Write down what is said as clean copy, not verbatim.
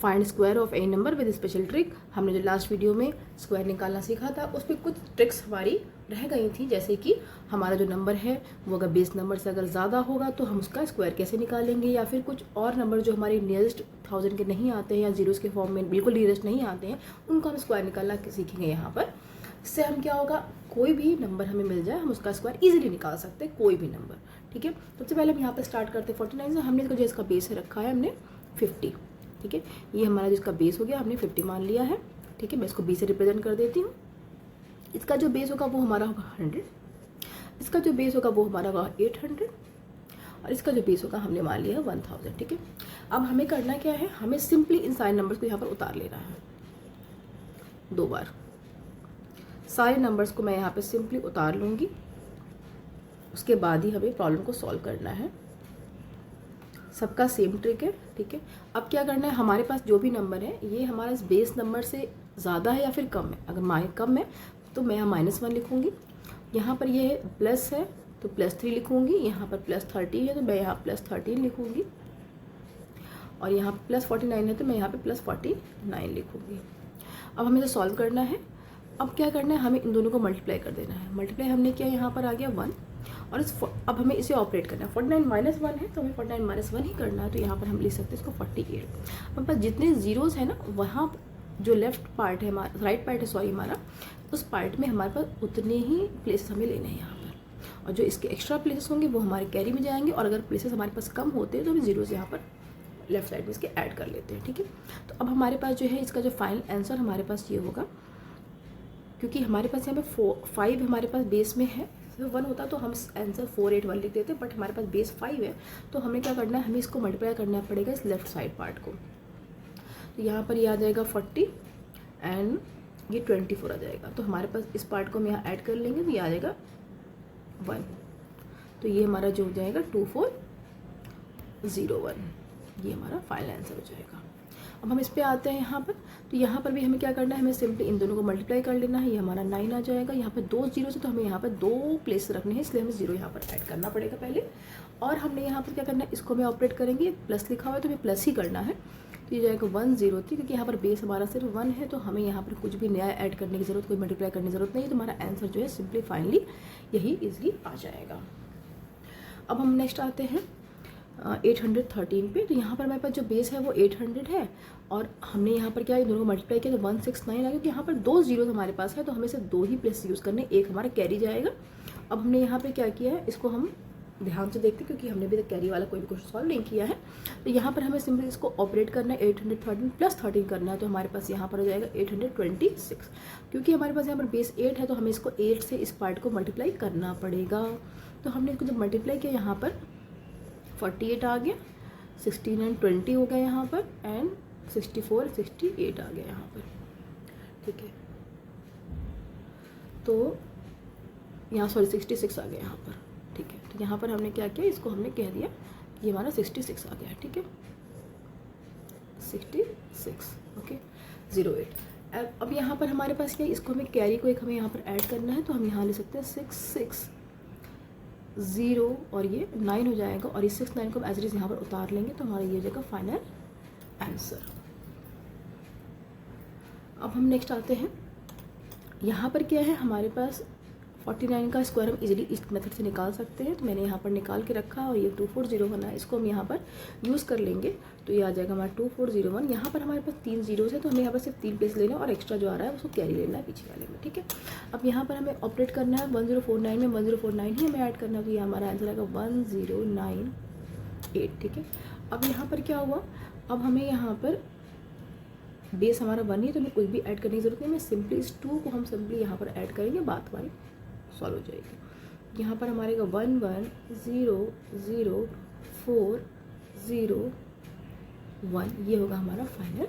Find square of any number with special trick. हमने जो last video में square निकालना सीखा था उस पर कुछ ट्रिक्स हमारी रह गई थी, जैसे कि हमारा जो नंबर है वो अगर बेस नंबर से अगर ज़्यादा होगा तो हम उसका स्क्वायर कैसे निकालेंगे, या फिर कुछ और नंबर जो हमारे नियरेस्ट 1000 के नहीं आते हैं या जीरोस के फॉर्म में बिल्कुल नियरेस्ट नहीं आते हैं उनको हम स्क्वायर निकालना सीखेंगे यहाँ पर। इससे हम क्या होगा, कोई भी नंबर हमें मिल जाए हम उसका स्क्वायर इजीली निकाल सकते हैं, कोई भी नंबर। ठीक है, सबसे पहले हम यहाँ पर स्टार्ट करते हैं 49 से। हमने इसका जो इसका बेस है रखा है हमने 50। ठीक है, ये हमारा जिसका बेस हो गया हमने 50 मान लिया है। ठीक है, मैं इसको 20 से रिप्रेजेंट कर देती हूँ। इसका जो बेस होगा वो हमारा होगा 100, इसका जो बेस होगा वो हमारा होगा 800, और इसका जो बेस होगा हमने मान लिया है 1000। ठीक है, अब हमें करना क्या है, हमें सिंपली इन सारे नंबर्स को यहाँ पर उतार लेना है 2 बार। सारे नंबर्स को मैं यहाँ पे सिंपली उतार लूँगी, उसके बाद ही हमें प्रॉब्लम को सॉल्व करना है। सबका सेम ट्रिक है। ठीक है, अब क्या करना है, हमारे पास जो भी नंबर है ये हमारा इस बेस नंबर से ज़्यादा है या फिर कम है। अगर कम है तो मैं यहाँ -1 लिखूँगी, यहाँ पर ये प्लस है तो +3 लिखूँगी, यहाँ पर +30 है तो मैं यहाँ +13 लिखूँगी, और यहाँ +49 है तो मैं यहाँ पे +49 लिखूँगी। अब हमें इसे सॉल्व करना है। अब क्या करना है, हमें इन दोनों को मल्टीप्लाई कर देना है। मल्टीप्लाई हमने किया, यहाँ पर आ गया 1, और अब हमें इसे ऑपरेट करना है। 49 - 1 है तो हमें 49 - 1 ही करना है, तो यहाँ पर हम लिख सकते हैं इसको 48। हमारे पास जितने जीरोज़ है ना, वहाँ जो लेफ्ट पार्ट है हमारा, राइट पार्ट है सॉरी हमारा, उस पार्ट में हमारे पास उतने ही प्लेसेस हमें लेने हैं यहाँ पर, और जो इसके एक्स्ट्रा प्लेसेस होंगे वो हमारे कैरी में जाएंगे, और अगर प्लेसेस हमारे पास कम होते हैं तो हम जीरोज़ यहाँ पर लेफ्ट साइड में इसके ऐड कर लेते हैं। ठीक है, तो अब हमारे पास जो है इसका जो फाइनल आंसर हमारे पास ये होगा, क्योंकि हमारे पास यहाँ पे 5 हमारे पास बेस में है, 1 होता तो हम आंसर 481 लिख देते, बट हमारे पास बेस 5 है तो हमें क्या करना है, हमें इसको मल्टीप्लाई करना पड़ेगा इस लेफ्ट साइड पार्ट को। तो यहाँ पर ये आ जाएगा 40 एंड ये 24 आ जाएगा, तो हमारे पास इस पार्ट को हम यहाँ ऐड कर लेंगे तो ये आ जाएगा 1, तो ये हमारा जो हो जाएगा 2401, ये हमारा फाइनल आंसर हो जाएगा। अब हम इस पे आते हैं यहाँ पर, तो यहाँ पर भी हमें क्या करना है, हमें सिंपली इन दोनों को मल्टीप्लाई कर लेना है। ये हमारा 9 आ जाएगा, यहाँ पर 2 जीरो से तो हमें यहाँ पर 2 प्लेस रखने हैं, इसलिए हमें 0 यहाँ पर ऐड करना पड़ेगा पहले। और हमने यहाँ पर क्या करना है, इसको हमें ऑपरेट करेंगे, प्लस लिखा हुआ है तो हमें प्लस ही करना है, तो ये जाएगा 103, क्योंकि यहाँ पर बेस हमारा सिर्फ 1 है तो हमें यहाँ पर कुछ भी नया ऐड करने की ज़रूरत, कोई मल्टीप्लाई करने की ज़रूरत नहीं है, तो हमारा आंसर जो है सिंपली फाइनली यही ईजिली आ जाएगा। अब हम नेक्स्ट आते हैं 813 पे। तो यहाँ पर हमारे पास जो बेस है वो 800 है, और हमने यहाँ पर क्या है, दोनों को मल्टीप्लाई किया तो 169 आ गया, क्योंकि यहाँ पर 2 जीरोस हमारे पास है तो हमें सिर्फ 2 ही प्लेस यूज़ करने, एक हमारा कैरी जाएगा। अब हमने यहाँ पे क्या किया है, इसको हम ध्यान से देखते क्योंकि हमने भी कैरी वाला कोई भी क्वेश्चन सॉल्व नहीं किया है। तो यहाँ पर हमें सिंपली इसको ऑपरेट करना है, 813 + 13 करना है, तो हमारे पास यहाँ पर हो जाएगा 826। क्योंकि हमारे पास यहाँ पर बेस 8 है तो हमें इसको 8 से इस पार्ट को मल्टीप्लाई करना पड़ेगा। तो हमने इसको जब मल्टीप्लाई किया यहाँ पर 48 आ गया, 16 एंड 20 हो गया यहाँ पर, एंड 64 68 आ गया यहाँ पर। ठीक है, तो यहाँ सॉरी 66 आ गया यहाँ पर। ठीक है, तो यहाँ पर हमने क्या किया, इसको हमने कह दिया ये हमारा 66 आ गया। ठीक है, 66 ओके 08। अब यहाँ पर हमारे पास क्या है, इसको हमें कैरी को एक हमें यहाँ पर ऐड करना है, तो हम यहाँ ले सकते हैं 66 0 और ये 9 हो जाएगा, और इस 69 को हम एज इट इज यहाँ पर उतार लेंगे तो हमारा ये हो जाएगा फाइनल आंसर। अब हम नेक्स्ट आते हैं, यहाँ पर क्या है हमारे पास 49 का स्क्वायर हम इजीली इस मेथड से निकाल सकते हैं, तो मैंने यहाँ पर निकाल के रखा, और ये 2401 है, इसको हम यहाँ पर यूज़ कर लेंगे तो ये आ जाएगा हमारा 2401। यहाँ पर हमारे पास 3 जीरोज़ है तो हमें यहाँ पर सिर्फ 3 प्लेस लेना है, और एक्स्ट्रा जो आ रहा है उसको कैरी लेना है पीछे वाले में। ठीक है, अब यहाँ पर हमें ऑपरेट करना है 1049 में, 1049 ही हमें ऐड करना है, तो ये हमारा आंसर आएगा 1098। ठीक है, अब यहाँ पर क्या हुआ, अब हमें यहाँ पर बेस हमारा 1 ही, तो हमें कुछ भी ऐड करने की जरूरत नहीं, मैं सिंपली इस 2 को हम सिंपली यहाँ पर ऐड करेंगे, बात हमारी सॉल्व हो जाएगी। यहाँ पर हमारे का 11004001 ये होगा हमारा फाइनल